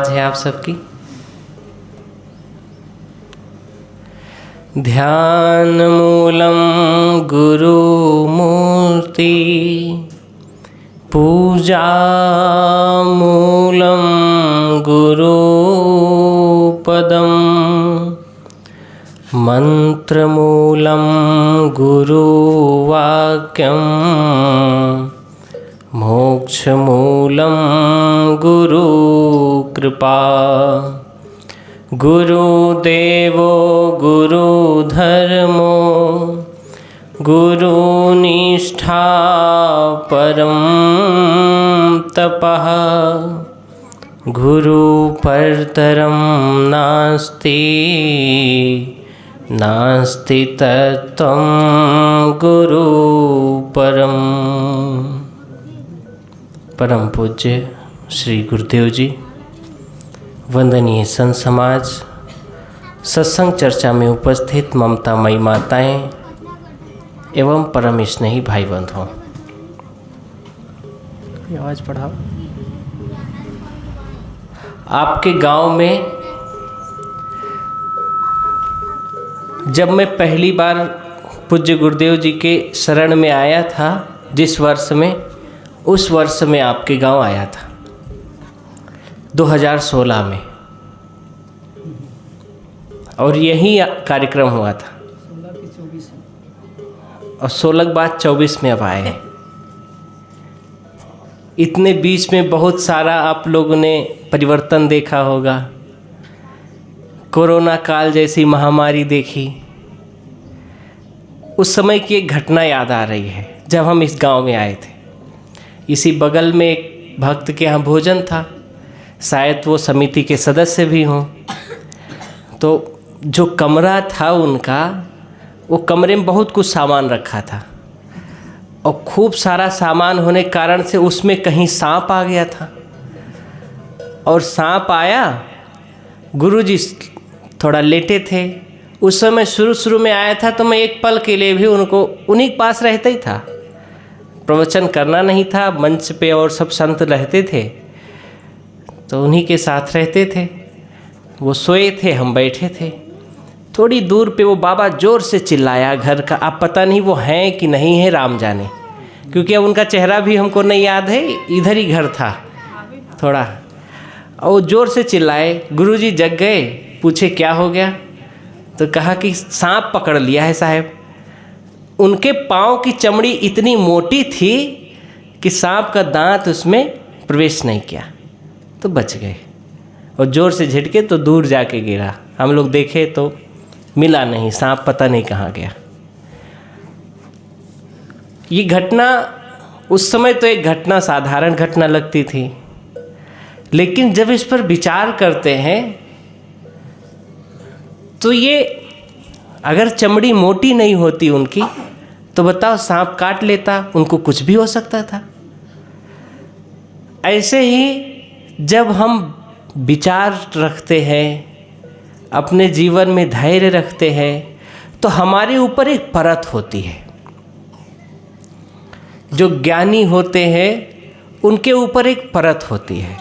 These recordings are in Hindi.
है आप सबकी। ध्यान मूलम गुरु मूर्ति, पूजा मूलम गुरु पदम, मंत्र मूलम गुरु वाक्यम, मोक्ष मूलम गुरु कृपा। गुरुदेवो गुरुधर्मो गुरुनिष्ठा परं तपः, गुरु परतरं नास्ति, नास्ति तत्त्वं गुरु परम। परम पूज्य श्री गुरुदेव जी, वंदनीय संत समाज, सत्संग चर्चा में उपस्थित ममतामयी माताएं एवं परम स्नेही भाई बंधुओं, आवाज़ बढ़ाओ। आपके गांव में जब मैं पहली बार पूज्य गुरुदेव जी के शरण में आया था, जिस वर्ष में, उस वर्ष में आपके गांव आया था 2016 में, और यही कार्यक्रम हुआ था। 16 के बाद 24 में अब आए हैं। इतने बीच में बहुत सारा आप लोगों ने परिवर्तन देखा होगा। कोरोना काल जैसी महामारी देखी। उस समय की एक घटना याद आ रही है जब हम इस गांव में आए थे। इसी बगल में एक भक्त के यहाँ भोजन था, शायद वो समिति के सदस्य भी हों। तो जो कमरा था उनका, वो कमरे में बहुत कुछ सामान रखा था, और खूब सारा सामान होने के कारण से उसमें कहीं सांप आ गया था। और सांप आया, गुरुजी थोड़ा लेटे थे उस समय, शुरू में आया था, तो मैं एक पल के लिए भी उनको उन्हीं के पास रहता ही था। प्रवचन करना नहीं था, मंच पे और सब संत रहते थे तो उन्हीं के साथ रहते थे। वो सोए थे, हम बैठे थे। थोड़ी दूर पे वो बाबा जोर से चिल्लाया घर का। अब पता नहीं वो हैं कि नहीं है, राम जाने, क्योंकि अब उनका चेहरा भी हमको नहीं याद है, इधर ही घर था थोड़ा। और जोर से चिल्लाए। गुरुजी जग गए, पूछे क्या हो गया, तो कहा कि सांप पकड़ लिया है साहब। उनके पाँव की चमड़ी इतनी मोटी थी कि सांप का दांत उसमें प्रवेश नहीं किया, तो बच गए। और ज़ोर से झटके तो दूर जाके गिरा। हम लोग देखे तो मिला नहीं, सांप पता नहीं कहाँ गया। ये घटना उस समय तो एक घटना, साधारण घटना लगती थी, लेकिन जब इस पर विचार करते हैं तो ये, अगर चमड़ी मोटी नहीं होती उनकी, तो बताओ सांप काट लेता, उनको कुछ भी हो सकता था। ऐसे ही जब हम विचार रखते हैं, अपने जीवन में धैर्य रखते हैं, तो हमारे ऊपर एक परत होती है। जो ज्ञानी होते हैं उनके ऊपर एक परत होती है।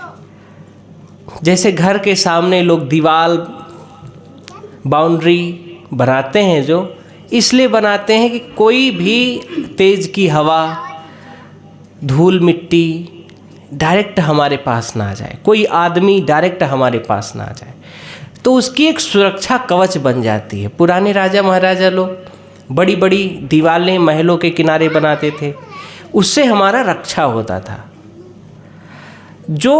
जैसे घर के सामने लोग दीवार, बाउंड्री बनाते हैं, जो इसलिए बनाते हैं कि कोई भी तेज की हवा, धूल मिट्टी डायरेक्ट हमारे पास ना आ जाए, कोई आदमी डायरेक्ट हमारे पास ना आ जाए, तो उसकी एक सुरक्षा कवच बन जाती है। पुराने राजा महाराजा लोग बड़ी बड़ी दीवारें महलों के किनारे बनाते थे, उससे हमारा रक्षा होता था। जो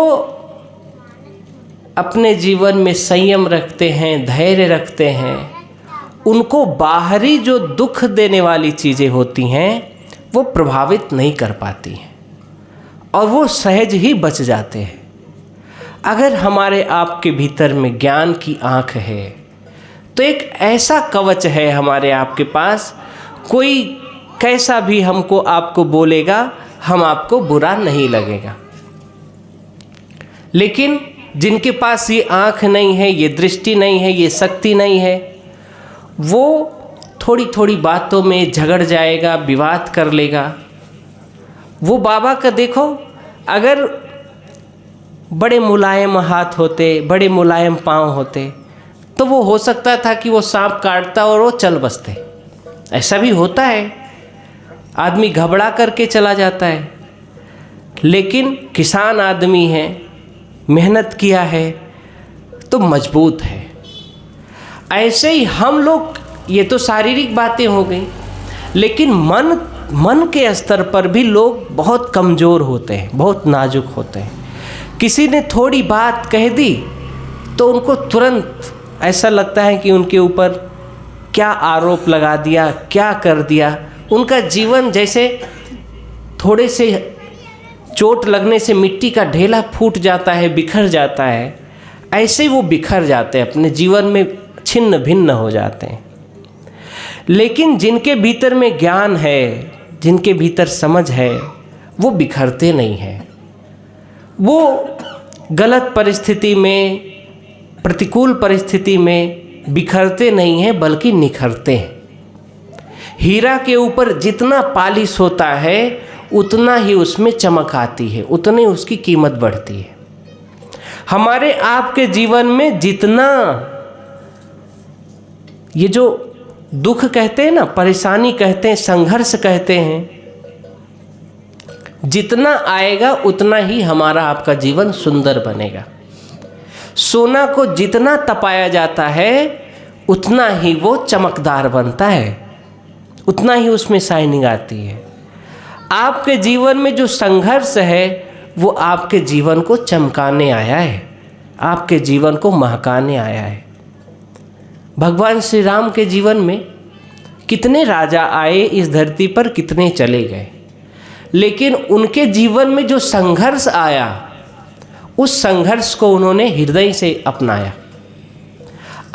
अपने जीवन में संयम रखते हैं, धैर्य रखते हैं, उनको बाहरी जो दुख देने वाली चीज़ें होती हैं वो प्रभावित नहीं कर पाती हैं, और वो सहज ही बच जाते हैं। अगर हमारे आपके भीतर में ज्ञान की आँख है तो एक ऐसा कवच है हमारे आपके पास, कोई कैसा भी हमको आपको बोलेगा, हम आपको बुरा नहीं लगेगा। लेकिन जिनके पास ये आँख नहीं है, ये दृष्टि नहीं है, ये शक्ति नहीं है, वो थोड़ी थोड़ी बातों में झगड़ जाएगा, विवाद कर लेगा। वो बाबा का देखो, अगर बड़े मुलायम हाथ होते, बड़े मुलायम पाँव होते, तो वो हो सकता था कि वो सांप काटता और वो चल बसते। ऐसा भी होता है, आदमी घबरा करके चला जाता है। लेकिन किसान आदमी है, मेहनत किया है तो मजबूत है। ऐसे ही हम लोग, ये तो शारीरिक बातें हो गई, लेकिन मन के स्तर पर भी लोग बहुत कमज़ोर होते हैं, बहुत नाजुक होते हैं। किसी ने थोड़ी बात कह दी तो उनको तुरंत ऐसा लगता है कि उनके ऊपर क्या आरोप लगा दिया, क्या कर दिया। उनका जीवन जैसे थोड़े से चोट लगने से मिट्टी का ढेला फूट जाता है, बिखर जाता है, ऐसे वो बिखर जाते हैं, अपने जीवन में छिन्न भिन्न हो जाते हैं। लेकिन जिनके भीतर में ज्ञान है, जिनके भीतर समझ है, वो बिखरते नहीं हैं। वो गलत परिस्थिति में, प्रतिकूल परिस्थिति में बिखरते नहीं हैं, बल्कि निखरते हैं। हीरा के ऊपर जितना पालिश होता है उतना ही उसमें चमक आती है, उतनी उसकी कीमत बढ़ती है। हमारे आपके जीवन में जितना ये जो दुख कहते हैं ना, परेशानी कहते हैं, संघर्ष कहते हैं, जितना आएगा उतना ही हमारा आपका जीवन सुंदर बनेगा। सोना को जितना तपाया जाता है उतना ही वो चमकदार बनता है, उतना ही उसमें शाइनिंग आती है। आपके जीवन में जो संघर्ष है वो आपके जीवन को चमकाने आया है, आपके जीवन को महकाने आया है। भगवान श्री राम के जीवन में कितने राजा आए इस धरती पर, कितने चले गए, लेकिन उनके जीवन में जो संघर्ष आया उस संघर्ष को उन्होंने हृदय से अपनाया।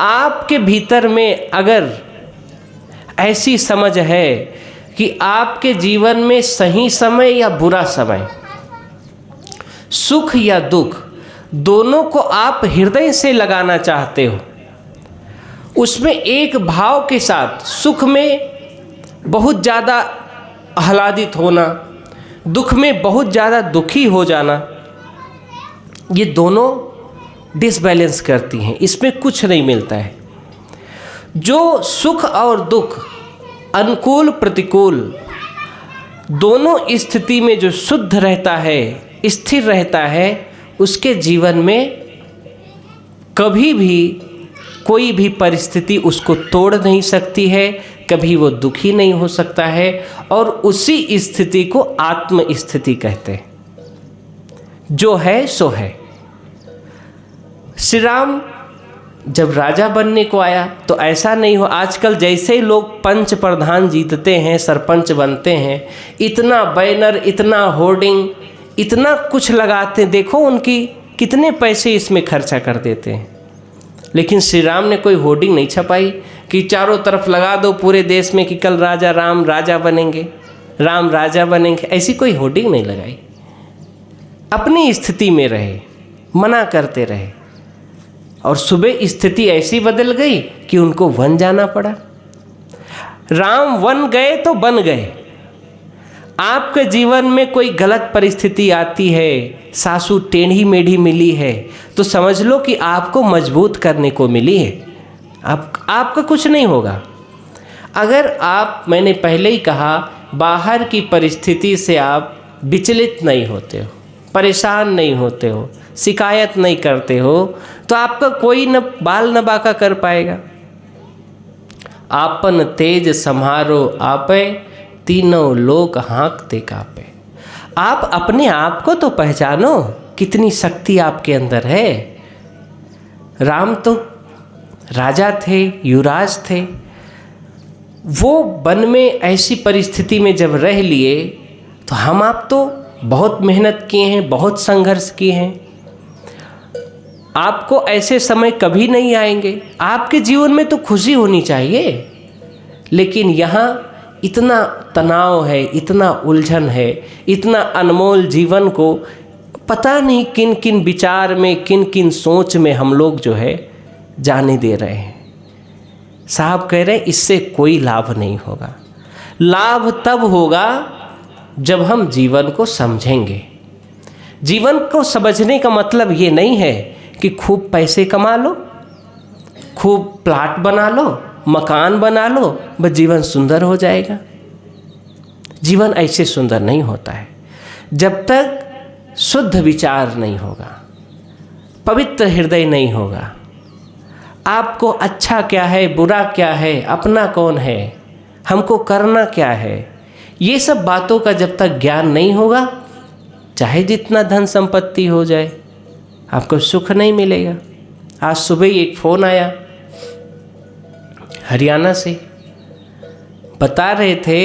आपके भीतर में अगर ऐसी समझ है कि आपके जीवन में सही समय या बुरा समय, सुख या दुख, दोनों को आप हृदय से लगाना चाहते हो, उसमें एक भाव के साथ सुख में बहुत ज़्यादा आह्लादित होना, दुख में बहुत ज़्यादा दुखी हो जाना, ये दोनों डिसबैलेंस करती हैं, इसमें कुछ नहीं मिलता है। जो सुख और दुख, अनुकूल प्रतिकूल, दोनों स्थिति में जो शुद्ध रहता है, स्थिर रहता है, उसके जीवन में कभी भी कोई भी परिस्थिति उसको तोड़ नहीं सकती है, कभी वो दुखी नहीं हो सकता है। और उसी स्थिति को आत्म स्थिति कहते हैं। जो है सो है। श्री राम जब राजा बनने को आया तो ऐसा नहीं हो, आजकल जैसे लोग पंच प्रधान जीतते हैं, सरपंच बनते हैं, इतना बैनर, इतना होर्डिंग, इतना कुछ लगाते हैं, देखो उनकी कितने पैसे इसमें खर्चा कर देते हैं। लेकिन श्री राम ने कोई होर्डिंग नहीं छपाई कि चारों तरफ लगा दो पूरे देश में कि कल राजा राम राजा बनेंगे, राम राजा बनेंगे, ऐसी कोई होर्डिंग नहीं लगाई। अपनी स्थिति में रहे, मना करते रहे, और सुबह स्थिति ऐसी बदल गई कि उनको वन जाना पड़ा। राम वन गए तो बन गए। आपके जीवन में कोई गलत परिस्थिति आती है, सासू टेढ़ी मेढ़ी मिली है, तो समझ लो कि आपको मजबूत करने को मिली है। आपका कुछ नहीं होगा। अगर आप, मैंने पहले ही कहा, बाहर की परिस्थिति से आप विचलित नहीं होते हो, परेशान नहीं होते हो, शिकायत नहीं करते हो, तो आपका कोई न बाल न बाका कर पाएगा। आपन तेज सम्हारो आपे, तीनों लोग हाँकते कापे। आप अपने आप को तो पहचानो, कितनी शक्ति आपके अंदर है। राम तो राजा थे, युवराज थे, वो वन में ऐसी परिस्थिति में जब रह लिए, तो हम आप तो बहुत मेहनत किए हैं, बहुत संघर्ष किए हैं। आपको ऐसे समय कभी नहीं आएंगे। आपके जीवन में तो खुशी होनी चाहिए, लेकिन यहाँ इतना तनाव है, इतना उलझन है, इतना अनमोल जीवन को पता नहीं किन किन विचार में, किन किन सोच में हम लोग जो है जाने दे रहे हैं। साहब कह रहे हैं इससे कोई लाभ नहीं होगा। लाभ तब होगा जब हम जीवन को समझेंगे, जीवन को समझने का मतलब ये नहीं है कि खूब पैसे कमा लो, खूब प्लाट बना लो, मकान बना लो, बस जीवन सुंदर हो जाएगा। जीवन ऐसे सुंदर नहीं होता है जब तक शुद्ध विचार नहीं होगा, पवित्र हृदय नहीं होगा। आपको अच्छा क्या है, बुरा क्या है, अपना कौन है, हमको करना क्या है, ये सब बातों का जब तक ज्ञान नहीं होगा, चाहे जितना धन संपत्ति हो जाए, आपको सुख नहीं मिलेगा। आज सुबह ही एक फ़ोन आया हरियाणा से, बता रहे थे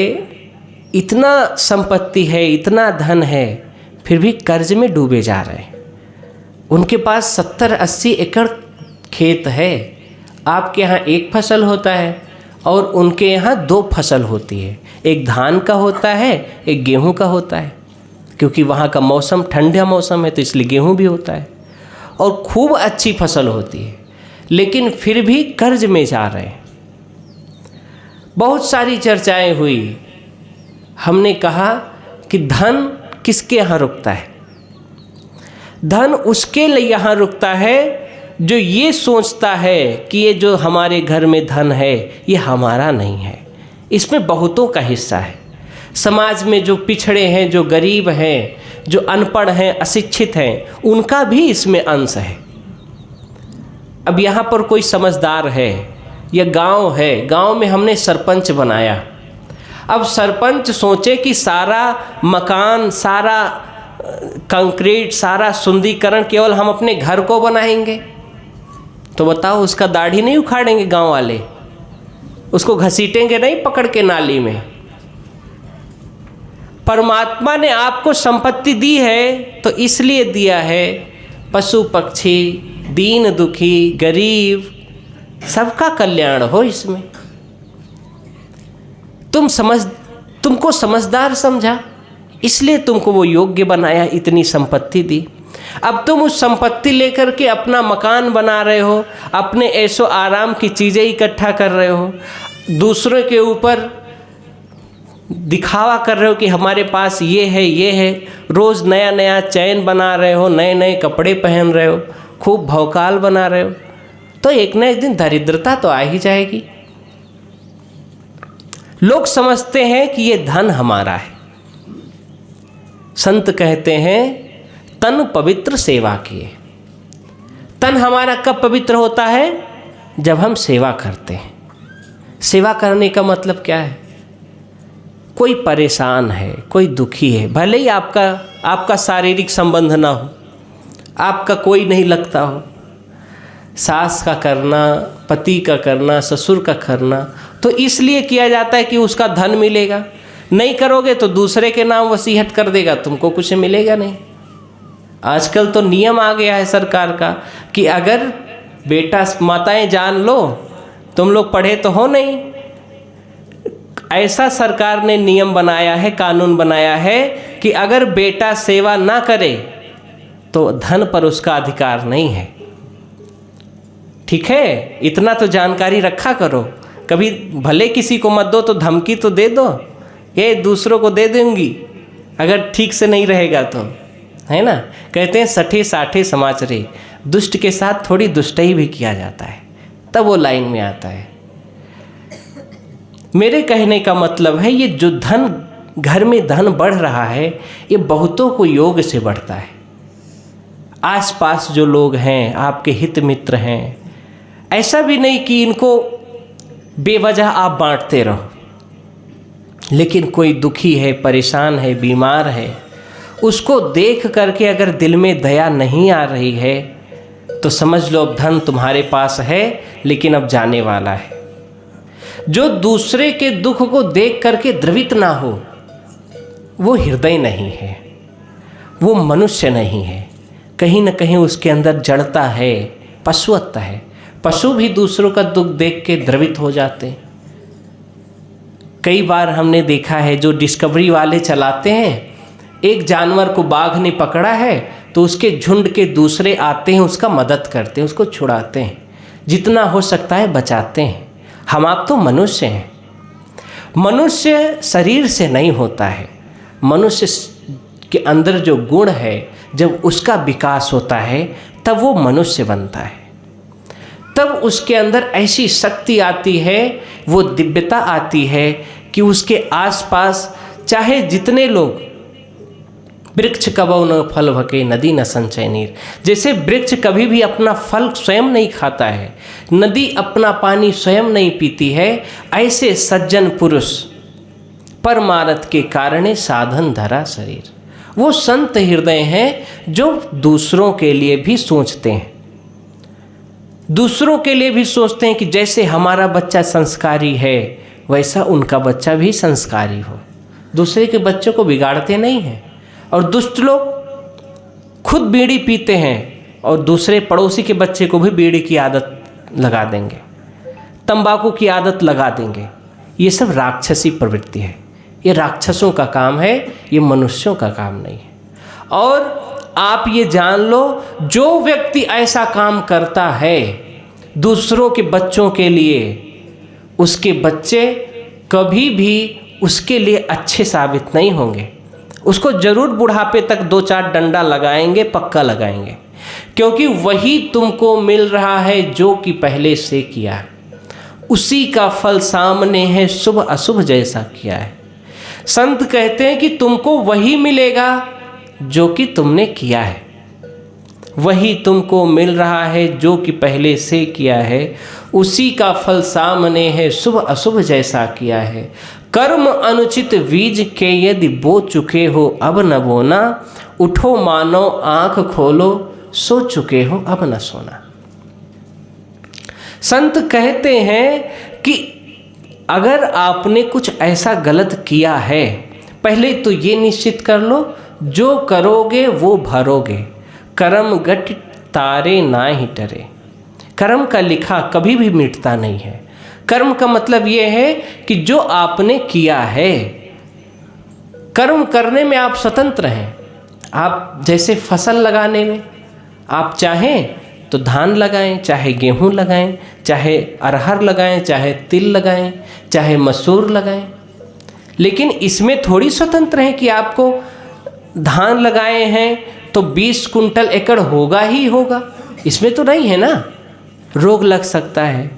इतना संपत्ति है, इतना धन है, फिर भी कर्ज में डूबे जा रहे हैं। उनके पास 70-80 एकड़ खेत है। आपके यहाँ एक फसल होता है और उनके यहाँ 2 फसल होती है, एक धान का होता है, एक गेहूं का होता है, क्योंकि वहाँ का मौसम ठंडा मौसम है तो इसलिए गेहूं भी होता है और खूब अच्छी फसल होती है, लेकिन फिर भी कर्ज में जा रहे हैं। बहुत सारी चर्चाएं हुई। हमने कहा कि धन किसके यहाँ रुकता है? धन उसके लिए यहाँ रुकता है जो ये सोचता है कि ये जो हमारे घर में धन है ये हमारा नहीं है, इसमें बहुतों का हिस्सा है। समाज में जो पिछड़े हैं, जो गरीब हैं, जो अनपढ़ हैं, अशिक्षित हैं, उनका भी इसमें अंश है। अब यहाँ पर कोई समझदार है या गांव है, गांव में हमने सरपंच बनाया। अब सरपंच सोचे कि सारा मकान, सारा कंक्रीट, सारा सुंदरीकरण केवल हम अपने घर को बनाएंगे, तो बताओ उसका दाढ़ी नहीं उखाड़ेंगे गांव वाले, उसको घसीटेंगे नहीं पकड़ के नाली में। परमात्मा ने आपको संपत्ति दी है तो इसलिए दिया है, पशु पक्षी, दीन दुखी, गरीब, सबका कल्याण हो इसमें। तुमको समझदार समझा, इसलिए तुमको वो योग्य बनाया, इतनी संपत्ति दी। अब तुम उस संपत्ति लेकर के अपना मकान बना रहे हो, अपने ऐशो आराम की चीज़ें इकट्ठा कर रहे हो, दूसरों के ऊपर दिखावा कर रहे हो कि हमारे पास ये है, ये है, रोज़ नया नया चैन बना रहे हो, नए नए कपड़े पहन रहे हो, खूब भौकाल बना रहे हो, तो एक न एक दिन दरिद्रता तो आ ही जाएगी। लोग समझते हैं कि ये धन हमारा है। संत कहते हैं तन पवित्र सेवा किए। तन हमारा कब पवित्र होता है? जब हम सेवा करते हैं। सेवा करने का मतलब क्या है? कोई परेशान है, कोई दुखी है, भले ही आपका शारीरिक संबंध ना हो, आपका कोई नहीं लगता हो, सास का करना, पति का करना, ससुर का करना, तो इसलिए किया जाता है कि उसका धन मिलेगा। नहीं करोगे तो दूसरे के नाम वसीयत कर देगा, तुमको कुछ मिलेगा नहीं। आजकल तो नियम आ गया है सरकार का कि अगर बेटा, माताएं जान लो, तुम लोग पढ़े तो हो नहीं, ऐसा सरकार ने नियम बनाया है, कानून बनाया है कि अगर बेटा सेवा ना करे तो धन पर उसका अधिकार नहीं है। ठीक है, इतना तो जानकारी रखा करो। कभी भले किसी को मत दो तो धमकी तो दे दो, ये दूसरों को दे दूंगी अगर ठीक से नहीं रहेगा तो, है ना। कहते हैं सठे साठे समाचरे, दुष्ट के साथ थोड़ी दुष्टई भी किया जाता है, तब वो लाइन में आता है। मेरे कहने का मतलब है, ये जो धन, घर में धन बढ़ रहा है, ये बहुतों को योग से बढ़ता है। आसपास जो लोग हैं, आपके हित मित्र हैं, ऐसा भी नहीं कि इनको बेवजह आप बांटते रहो, लेकिन कोई दुखी है, परेशान है, बीमार है, उसको देख करके अगर दिल में दया नहीं आ रही है तो समझ लो अब धन तुम्हारे पास है लेकिन अब जाने वाला है। जो दूसरे के दुख को देख करके द्रवित ना हो, वो हृदय नहीं है, वो मनुष्य नहीं है। कहीं न कहीं उसके अंदर जड़ता है, पशुत्व है। पशु भी दूसरों का दुख देख के द्रवित हो जाते हैं। कई बार हमने देखा है, जो डिस्कवरी वाले चलाते हैं, एक जानवर को बाघ ने पकड़ा है तो उसके झुंड के दूसरे आते हैं, उसका मदद करते हैं, उसको छुड़ाते हैं, जितना हो सकता है बचाते हैं। हम आप तो मनुष्य हैं। मनुष्य शरीर से नहीं होता है, मनुष्य के अंदर जो गुण है, जब उसका विकास होता है तब वो मनुष्य बनता है। तब उसके अंदर ऐसी शक्ति आती है, वो दिव्यता आती है कि उसके आसपास चाहे जितने लोग, वृक्ष कबौ न फल भके नदी न संचय नीर, जैसे वृक्ष कभी भी अपना फल स्वयं नहीं खाता है, नदी अपना पानी स्वयं नहीं पीती है, ऐसे सज्जन पुरुष परमारथ के कारणे साधन धरा शरीर। वो संत हृदय हैं जो दूसरों के लिए भी सोचते हैं, दूसरों के लिए भी सोचते हैं कि जैसे हमारा बच्चा संस्कारी है वैसा उनका बच्चा भी संस्कारी हो। दूसरे के बच्चों को बिगाड़ते नहीं हैं। और दुष्ट लोग खुद बीड़ी पीते हैं और दूसरे पड़ोसी के बच्चे को भी बीड़ी की आदत लगा देंगे, तंबाकू की आदत लगा देंगे। ये सब राक्षसी प्रवृत्ति है, ये राक्षसों का काम है, ये मनुष्यों का काम नहीं है। और आप ये जान लो, जो व्यक्ति ऐसा काम करता है दूसरों के बच्चों के लिए, उसके बच्चे कभी भी उसके लिए अच्छे साबित नहीं होंगे। उसको जरूर बुढ़ापे तक 2-4 डंडा लगाएंगे, पक्का लगाएंगे, क्योंकि वही तुमको मिल रहा है जो कि पहले से किया है। उसी का फल सामने है, शुभ अशुभ जैसा किया है। संत कहते हैं कि तुमको वही मिलेगा जो कि तुमने किया है, वही तुमको मिल रहा है जो कि पहले से किया है। उसी का फल सामने है, शुभ अशुभ जैसा किया है। कर्म अनुचित बीज के यदि बो चुके हो अब न बोना, उठो मानो आंख खोलो सो चुके हो अब न सोना। संत कहते हैं कि अगर आपने कुछ ऐसा गलत किया है, पहले तो ये निश्चित कर लो जो करोगे वो भरोगे। कर्म गट तारे ना ही टरे। कर्म का लिखा कभी भी मिटता नहीं है। कर्म का मतलब ये है कि जो आपने किया है, कर्म करने में आप स्वतंत्र हैं। आप जैसे फसल लगाने में आप चाहें तो धान लगाएं, चाहे गेहूं लगाएं, चाहे अरहर लगाएं, चाहे तिल लगाएं, चाहे मसूर लगाएं, लेकिन इसमें थोड़ी स्वतंत्र है कि आपको धान लगाए हैं तो 20 कुंटल एकड़ होगा ही होगा। इसमें तो नहीं है ना। रोग लग सकता है,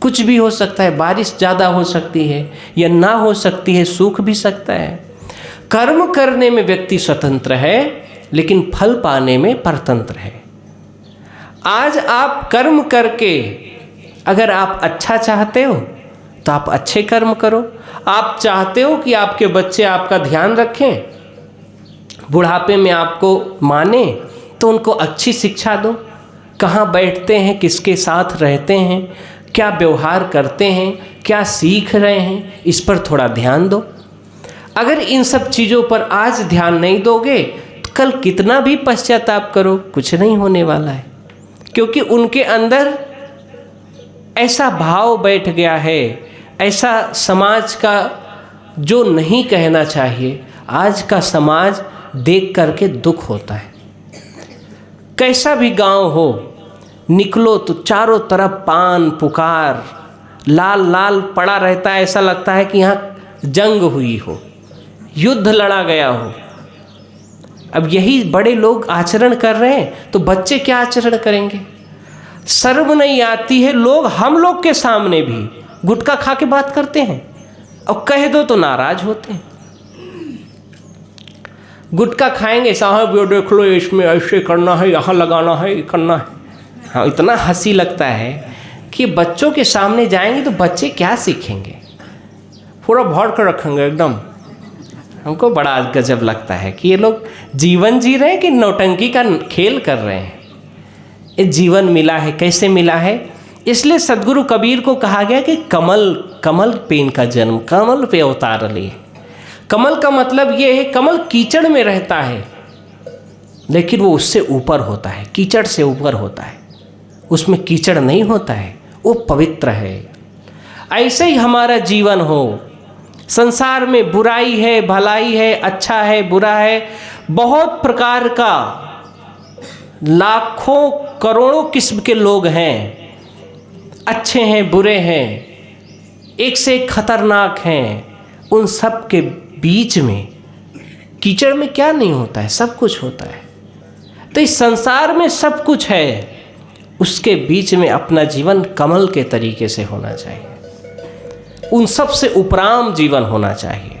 कुछ भी हो सकता है, बारिश ज़्यादा हो सकती है या ना हो सकती है, सूख भी सकता है। कर्म करने में व्यक्ति स्वतंत्र है, लेकिन फल पाने में परतंत्र है। आज आप कर्म करके अगर आप अच्छा चाहते हो तो आप अच्छे कर्म करो। आप चाहते हो कि आपके बच्चे आपका ध्यान रखें, बुढ़ापे में आपको माने, तो उनको अच्छी शिक्षा दो। कहाँ बैठते हैं, किसके साथ रहते हैं, क्या व्यवहार करते हैं, क्या सीख रहे हैं, इस पर थोड़ा ध्यान दो। अगर इन सब चीज़ों पर आज ध्यान नहीं दोगे तो कल कितना भी पश्चाताप करो, कुछ नहीं होने वाला है। क्योंकि उनके अंदर ऐसा भाव बैठ गया है, ऐसा समाज का जो नहीं कहना चाहिए। आज का समाज देख करके दुख होता है। कैसा भी गांव हो, निकलो तो चारों तरफ पान पुकार, लाल लाल पड़ा रहता है। ऐसा लगता है कि यहाँ जंग हुई हो, युद्ध लड़ा गया हो। अब यही बड़े लोग आचरण कर रहे हैं तो बच्चे क्या आचरण करेंगे। शर्म नहीं आती है। लोग हम लोग के सामने भी गुटखा खा के बात करते हैं और कह दो तो नाराज होते हैं। गुटखा खाएंगे, साहब ये देख लो, इसमें ऐसे करना है, यहाँ लगाना है, करना है। हाँ, इतना हंसी लगता है कि बच्चों के सामने जाएंगे तो बच्चे क्या सीखेंगे। पूरा भर कर रखेंगे एकदम। हमको बड़ा गजब लगता है कि ये लोग जीवन जी रहे हैं कि नौटंकी का खेल कर रहे हैं। ये जीवन मिला है, कैसे मिला है? इसलिए सदगुरु कबीर को कहा गया कि कमल कमल पे इनका जन्म, कमल पे अवतार लिए। कमल का मतलब ये है, कमल कीचड़ में रहता है लेकिन वो उससे ऊपर होता है, कीचड़ से ऊपर होता है। उसमें कीचड़ नहीं होता है, वो पवित्र है। ऐसे ही हमारा जीवन हो। संसार में बुराई है, भलाई है, अच्छा है, बुरा है, बहुत प्रकार का, लाखों करोड़ों किस्म के लोग हैं। अच्छे हैं, बुरे हैं, एक से एक खतरनाक हैं। उन सब के बीच में कीचड़ में क्या नहीं होता है, सब कुछ होता है। तो इस संसार में सब कुछ है, उसके बीच में अपना जीवन कमल के तरीके से होना चाहिए, उन सब से उपराम जीवन होना चाहिए।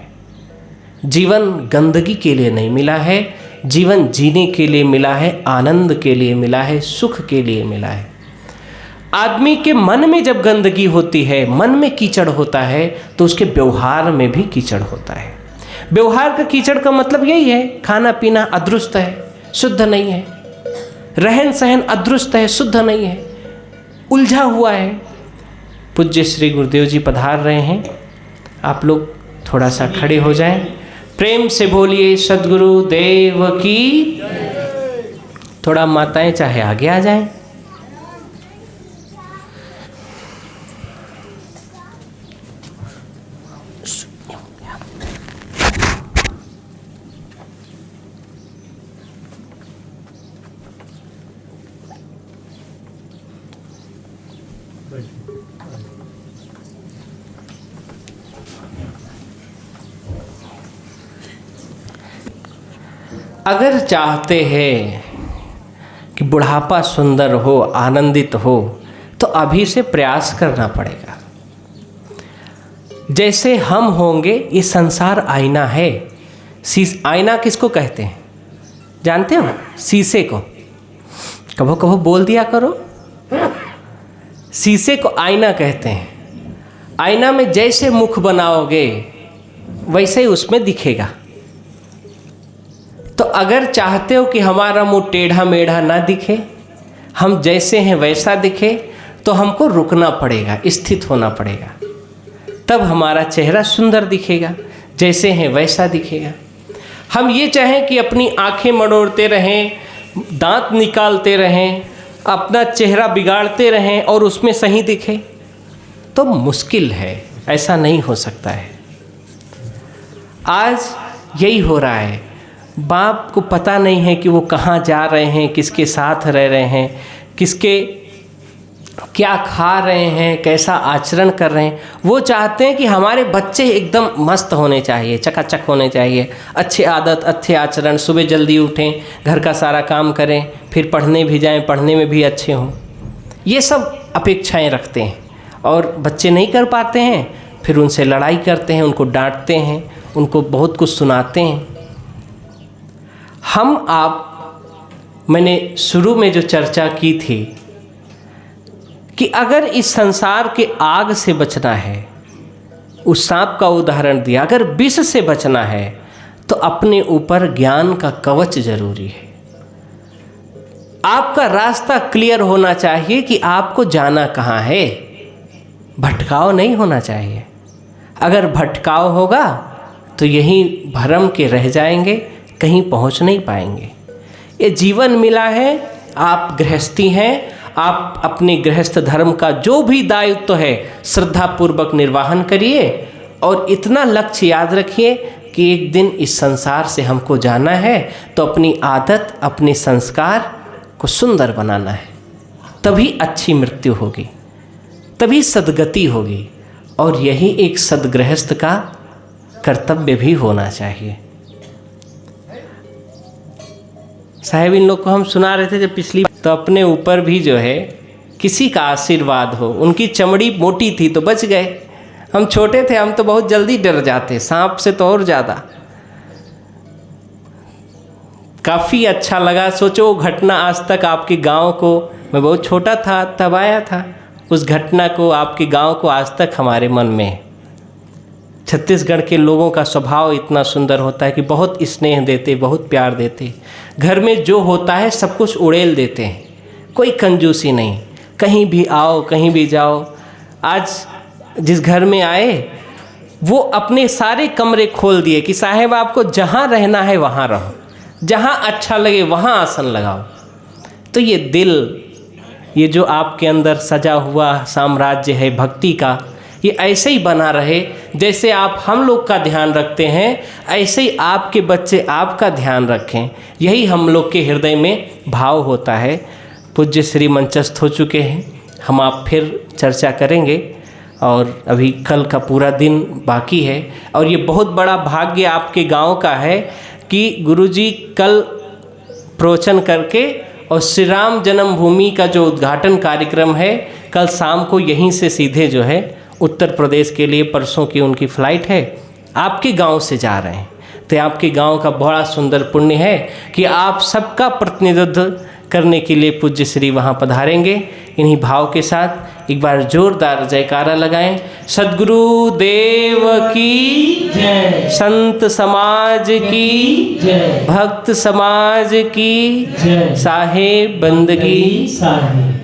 जीवन गंदगी के लिए नहीं मिला है, जीवन जीने के लिए मिला है, आनंद के लिए मिला है, सुख के लिए मिला है। आदमी के मन में जब गंदगी होती है, मन में कीचड़ होता है, तो उसके व्यवहार में भी कीचड़ होता है। व्यवहार का कीचड़ का मतलब यही है, खाना पीना अदुरुस्त है, शुद्ध नहीं है, रहन सहन अदुरुस्त है, शुद्ध नहीं है, उलझा हुआ है। पूज्य श्री गुरुदेव जी पधार रहे हैं, आप लोग थोड़ा सा खड़े हो जाएं, प्रेम से बोलिए सद्गुरु देव की। थोड़ा माताएं चाहे आगे आ जाएं। अगर चाहते हैं कि बुढ़ापा सुंदर हो, आनंदित हो, तो अभी से प्रयास करना पड़ेगा। जैसे हम होंगे, ये संसार आईना है। आईना किसको कहते हैं जानते हो? शीशे को। कभो कभो बोल दिया करो, शीशे को आईना कहते हैं। आईना में जैसे मुख बनाओगे वैसे ही उसमें दिखेगा। तो अगर चाहते हो कि हमारा मुंह टेढ़ा मेढ़ा ना दिखे, हम जैसे हैं वैसा दिखे, तो हमको रुकना पड़ेगा, स्थित होना पड़ेगा, तब हमारा चेहरा सुंदर दिखेगा, जैसे हैं वैसा दिखेगा। हम ये चाहें कि अपनी आंखें मड़ोड़ते रहें, दांत निकालते रहें, अपना चेहरा बिगाड़ते रहें और उसमें सही दिखे, तो मुश्किल है, ऐसा नहीं हो सकता है। आज यही हो रहा है। बाप को पता नहीं है कि वो कहाँ जा रहे हैं, किसके साथ रह रहे हैं, किसके क्या खा रहे हैं, कैसा आचरण कर रहे हैं। वो चाहते हैं कि हमारे बच्चे एकदम मस्त होने चाहिए, चकाचक होने चाहिए, अच्छी आदत, अच्छे आचरण, सुबह जल्दी उठें, घर का सारा काम करें, फिर पढ़ने भी जाएं, पढ़ने में भी अच्छे हों। ये सब अपेक्षाएं रखते हैं और बच्चे नहीं कर पाते हैं, फिर उनसे लड़ाई करते हैं, उनको डांटते हैं, उनको बहुत कुछ सुनाते हैं। हम आप, मैंने शुरू में जो चर्चा की थी कि अगर इस संसार के आग से बचना है, उस सांप का उदाहरण दिया, अगर विष से बचना है तो अपने ऊपर ज्ञान का कवच जरूरी है। आपका रास्ता क्लियर होना चाहिए कि आपको जाना कहाँ है, भटकाव नहीं होना चाहिए। अगर भटकाव होगा तो यहीं भरम के रह जाएंगे, कहीं पहुंच नहीं पाएंगे। ये जीवन मिला है, आप गृहस्थी हैं, आप अपने गृहस्थ धर्म का जो भी दायित्व है श्रद्धापूर्वक निर्वाहन करिए और इतना लक्ष्य याद रखिए कि एक दिन इस संसार से हमको जाना है, तो अपनी आदत, अपने संस्कार को सुंदर बनाना है। तभी अच्छी मृत्यु होगी, तभी सद्गति होगी, और यही एक सद्गृहस्थ का कर्तव्य भी होना चाहिए। साहब, इन लोग को हम सुना रहे थे जब पिछली, तो अपने ऊपर भी जो है किसी का आशीर्वाद हो। उनकी चमड़ी मोटी थी तो बच गए, हम छोटे थे, हम तो बहुत जल्दी डर जाते, सांप से तो और ज़्यादा। काफ़ी अच्छा लगा। सोचो वो घटना आज तक आपके गांव को, मैं बहुत छोटा था तब आया था, उस घटना को, आपके गांव को आज तक हमारे मन में है। छत्तीसगढ़ के लोगों का स्वभाव इतना सुंदर होता है कि बहुत स्नेह देते, बहुत प्यार देते, घर में जो होता है सब कुछ उड़ेल देते हैं, कोई कंजूसी नहीं। कहीं भी आओ, कहीं भी जाओ। आज जिस घर में आए वो अपने सारे कमरे खोल दिए कि साहब आपको जहाँ रहना है वहाँ रहो, जहाँ अच्छा लगे वहाँ आसन लगाओ। तो ये दिल, ये जो आपके अंदर सजा हुआ साम्राज्य है भक्ति का, ये ऐसे ही बना रहे। जैसे आप हम लोग का ध्यान रखते हैं, ऐसे ही आपके बच्चे आपका ध्यान रखें। यही हम लोग के हृदय में भाव होता है। पूज्य श्री मंचस्थ हो चुके हैं, हम आप फिर चर्चा करेंगे, और अभी कल का पूरा दिन बाकी है। और ये बहुत बड़ा भाग्य आपके गांव का है कि गुरुजी कल प्रवचन करके, और श्री राम जन्मभूमि का जो उद्घाटन कार्यक्रम है कल शाम को यहीं से सीधे जो है उत्तर प्रदेश के लिए, परसों की उनकी फ़्लाइट है, आपके गांव से जा रहे हैं। तो आपके गांव का बड़ा सुंदर पुण्य है कि आप सबका प्रतिनिधित्व करने के लिए पूज्य श्री वहाँ पधारेंगे। इन्हीं भाव के साथ एक बार जोरदार जयकारा लगाएं। सद्गुरु देव की जय, संत समाज की जय, भक्त समाज की जय, साहेब बंदगी साहेब।